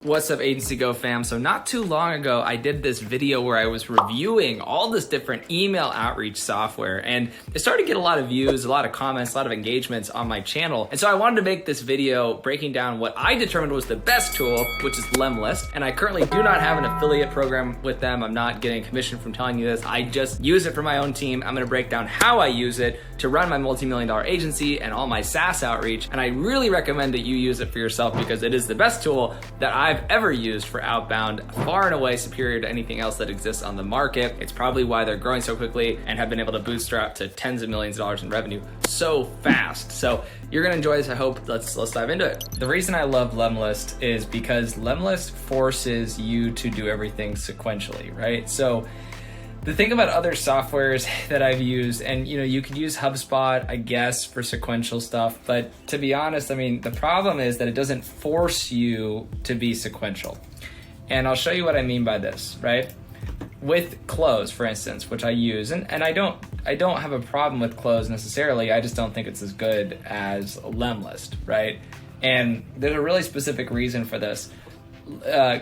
What's up, Agency Go fam? So not too long ago, I did this video where I was reviewing all this different email outreach software, and it started to get a lot of views, a lot of comments, a lot of engagements on my channel. And so I wanted to make this video breaking down what I determined was the best tool, which is Lemlist. And I currently do not have an affiliate program with them. I'm not getting a commission from telling you this. I just use it for my own team. I'm gonna break down how I use it to run my multi-million-dollar agency and all my SaaS outreach. And I really recommend that you use it for yourself because it is the best tool that I've ever used for outbound, far and away superior to anything else that exists on the market. It's probably why they're growing so quickly and have been able to bootstrap to tens of millions of dollars in revenue so fast. So you're gonna enjoy this, I hope. Let's dive into it. The reason I love Lemlist is because Lemlist forces you to do everything sequentially, right? So the thing about other softwares that I've used, and you could use HubSpot, I guess, for sequential stuff, but to be honest, I mean, the problem is that it doesn't force you to be sequential. And I'll show you what I mean by this, right? With Close, for instance, which I use, and I don't have a problem with Close necessarily, I just don't think it's as good as Lemlist, right? And there's a really specific reason for this.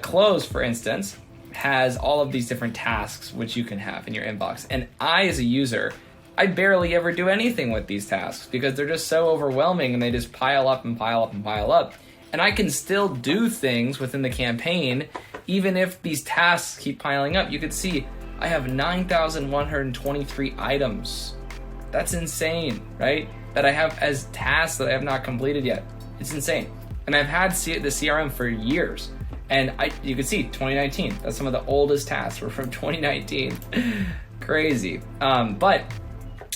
Close, for instance, has all of these different tasks which you can have in your inbox. And I, as a user, I barely ever do anything with these tasks because they're just so overwhelming and they just pile up and pile up and pile up. And I can still do things within the campaign even if these tasks keep piling up. You can see I have 9,123 items. That's insane, right? That I have as tasks that I have not completed yet. It's insane. And I've had the CRM for years. And you can see 2019, that's some of the oldest tasks were from 2019. Crazy. But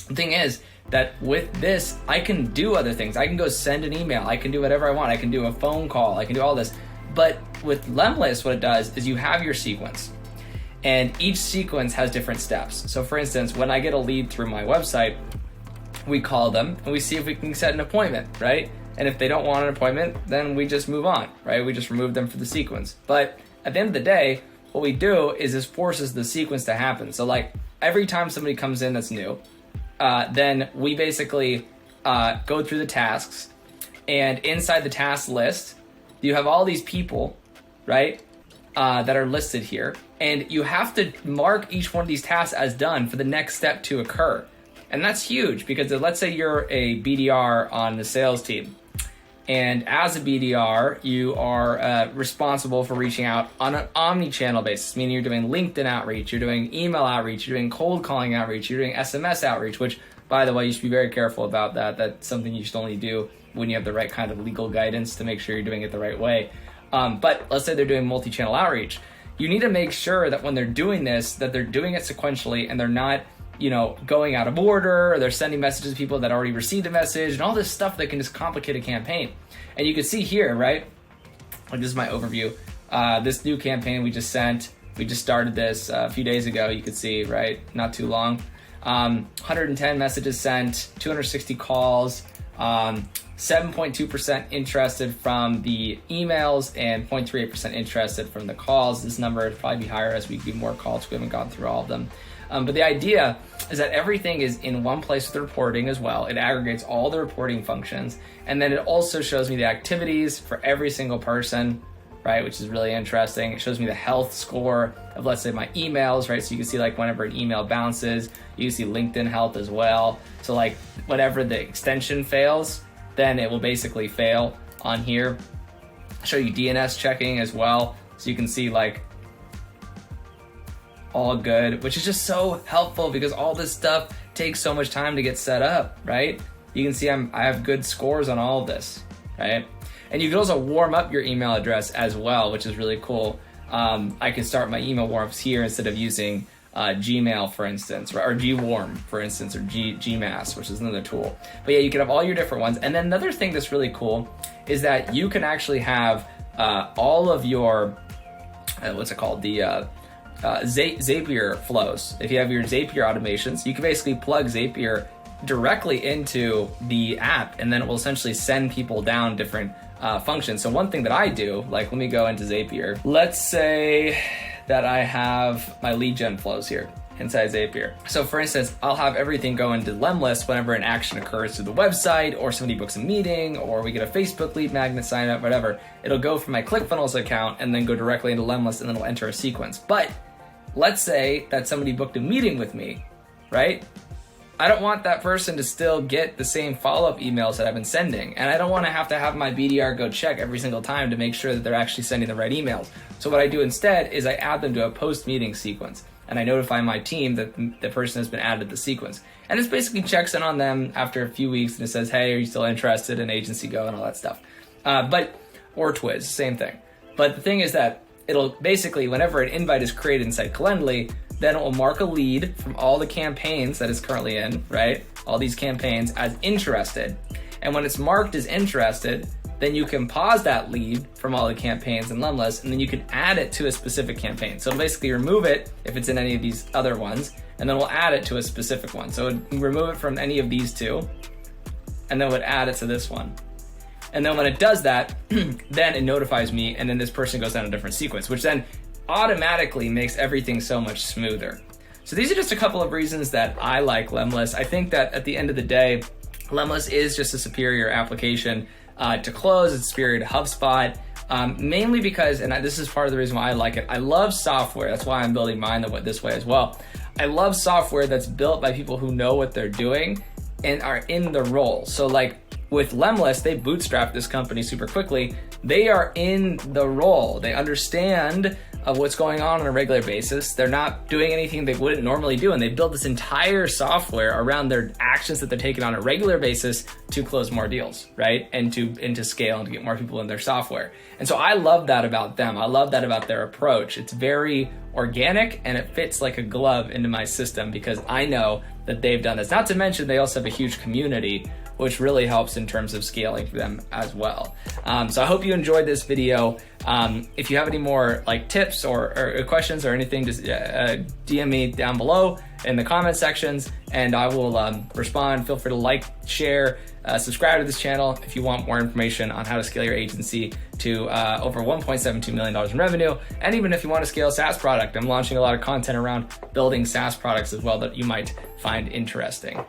the thing is that with this, I can do other things. I can go send an email. I can do whatever I want. I can do a phone call. I can do all this. But with Lemlist, what it does is you have your sequence. And each sequence has different steps. So for instance, when I get a lead through my website, we call them and we see if we can set an appointment, right? And if they don't want an appointment, then we just move on, right? We just remove them from the sequence. But at the end of the day, what we do is this forces the sequence to happen. So like every time somebody comes in that's new, then we basically go through the tasks, and inside the task list, you have all these people, right, that are listed here. And you have to mark each one of these tasks as done for the next step to occur. And that's huge because let's say you're a BDR on the sales team. And as a BDR, you are responsible for reaching out on an omni-channel basis, meaning you're doing LinkedIn outreach, you're doing email outreach, you're doing cold calling outreach, you're doing SMS outreach, which, by the way, you should be very careful about that. That's something you should only do when you have the right kind of legal guidance to make sure you're doing it the right way. But let's say they're doing multi-channel outreach. You need to make sure that when they're doing this, that they're doing it sequentially and they're not going out of order, or they're sending messages to people that already received a message, and all this stuff that can just complicate a campaign. And you can see here, right? Like this is my overview. This new campaign we just started this a few days ago. You can see, right? Not too long. 110 messages sent, 260 calls, 7.2% interested from the emails and 0.38% interested from the calls. This number would probably be higher as we do more calls. We haven't gone through all of them. But the idea is that everything is in one place with the reporting as well. It aggregates all the reporting functions. And then it also shows me the activities for every single person, right? Which is really interesting. It shows me the health score of, let's say, my emails, right? So you can see like whenever an email bounces, you can see LinkedIn health as well. So like whenever the extension fails, then it will basically fail on here. I'll show you DNS checking as well. So you can see like all good, which is just so helpful because all this stuff takes so much time to get set up, right? You can see I have good scores on all of this, right? And you can also warm up your email address as well, which is really cool. I can start my email warm-ups here instead of using Gmail, for instance, or Gwarm, for instance, or Gmass, which is another tool. But yeah, you can have all your different ones. And then another thing that's really cool is that you can actually have all of your, what's it called? The Zapier flows. If you have your Zapier automations, you can basically plug Zapier directly into the app, and then it will essentially send people down different functions. So one thing that I do, like let me go into Zapier. Let's say that I have my lead gen flows here. inside Zapier. So for instance, I'll have everything go into Lemlist whenever an action occurs to the website, or somebody books a meeting, or we get a Facebook lead magnet sign up, whatever. It'll go from my ClickFunnels account and then go directly into Lemlist, and then it'll enter a sequence. But let's say that somebody booked a meeting with me, right? I don't want that person to still get the same follow-up emails that I've been sending. And I don't want to have my BDR go check every single time to make sure that they're actually sending the right emails. So what I do instead is I add them to a post-meeting sequence. And I notify my team that the person has been added to the sequence. And it basically checks in on them after a few weeks and it says, hey, are you still interested in Agency Go and all that stuff. Or Twiz, same thing. But the thing is that it'll basically, whenever an invite is created inside Calendly, then it will mark a lead from all the campaigns that it's currently in, right? All these campaigns as interested. And when it's marked as interested, then you can pause that lead from all the campaigns in Lemlist, and then you can add it to a specific campaign. So it'll basically remove it if it's in any of these other ones, and then we'll add it to a specific one. So it'll remove it from any of these two, and then we'll add it to this one. And then when it does that, then it notifies me, and then this person goes down a different sequence, which then automatically makes everything so much smoother. So these are just a couple of reasons that I like Lemlist. I think that at the end of the day, Lemlist is just a superior application to close. It's superior to HubSpot, mainly because, and this is part of the reason why I like it, I love software. That's why I'm building mine this way as well. I love software that's built by people who know what they're doing and are in the role. So like with Lemlist, they bootstrapped this company super quickly. They are in the role. They understand what's going on a regular basis. They're not doing anything they wouldn't normally do, and they built this entire software around their actions that they're taking on a regular basis to close more deals, right? And to scale and to get more people in their software. And so I love that about them. I love that about their approach. It's very organic and it fits like a glove into my system because I know that they've done this. Not to mention they also have a huge community, which really helps in terms of scaling for them as well. So I hope you enjoyed this video. If you have any more like tips or questions or anything, just DM me down below in the comment sections and I will respond. Feel free to like, share, subscribe to this channel if you want more information on how to scale your agency to over $1.72 million in revenue. And even if you want to scale a SaaS product, I'm launching a lot of content around building SaaS products as well that you might find interesting.